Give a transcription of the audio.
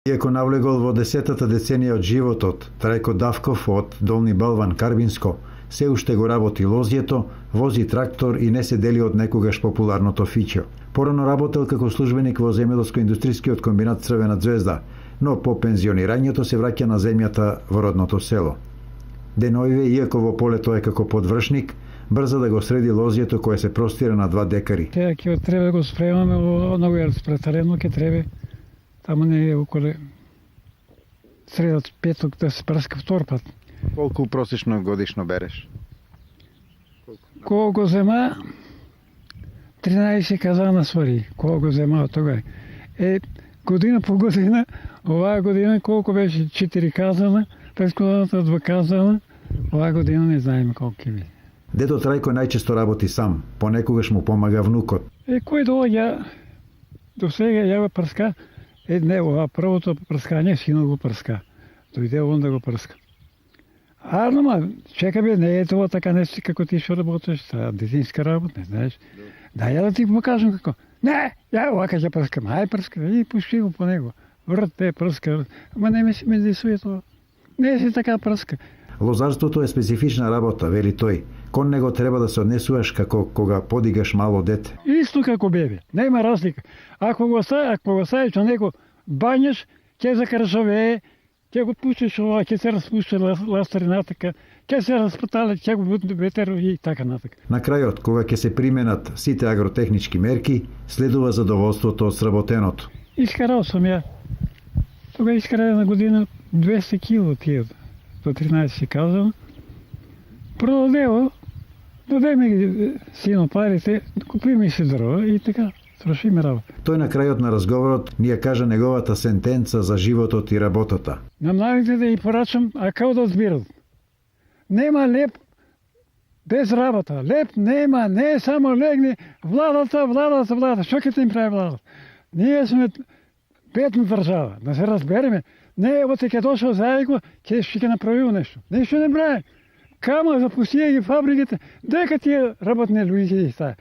Иако навлегол во 10-та деценија од животот, Трајко Давков од Долни Балван, Карбинско, се уште го работи лозјето, вози трактор и не се дели од некогаш популарното фичо. Порано работел како службеник во земјоделско-индустријскиот комбинат Црвена ѕвезда, но по пензионирањето се враќа на земјата во родното село. Денојве, иако во полето е како подвршник, брза да го среди лозјето кое се простира на 2 декари. Сега ќе треба да го спремаме во ново распретарено, ќе треба таму не е околу средот петок да се праска втор пат. Колку просечно годишно береш? Кога го зема 13 казана свари, кога го зема од тога. Година по година, оваа година колку беше 4 казана, претходната 2 казана, оваа година не знаеме колку ќе биде. Дедо Трајко најчесто работи сам, понекогаш му помага внукот. Кој доаѓа, до сега ја го прска, не, ова првото прскање, синот го прска. Дојде он да го прска. Нама, чека бе, не е тоа така нешто како ти што работиш, детинска работа, не знаеш. Да, ја да ти покажам како. Не, ја овака ќе прскам, ај прска, и пушти го по него. Врт те прска, ама не ме се медисуе тоа. Не се така прска. Лозарството е специфична работа, вели тој. Кон него треба да се однесуваш како кога подигаш мало дете. Исто како бебе, нема разлика. Ако го ставиш на него бањаш, ќе закршавее, ќе го пуштиш ова, ќе се распушти ластарината, ќе се распатале, ќе го бутне ветер и така натака. На крајот, кога ќе се применат сите агротехнички мерки, следува задоволството од сработеното. Искарал сум ја. Тога искарал на година 200 кило тие, до 13 казано. Продадево, даде ми сино парите, купи ми се дрова и така, свршиме работа. Тој на крајот на разговорот ни ја кажа неговата сентенца за животот и работата. На младите да ја порачам, а како да збират. Нема леп без работа. Леп нема, не само легне владата. Што ќе ти им прави владата? Ние сме бедна држава, да се разбереме. Не, оте ќе дошол заедно, ќе направил нешто. Нешто не прави. Камо запустија ги фабриките, дека тие работни луѓе ги стави.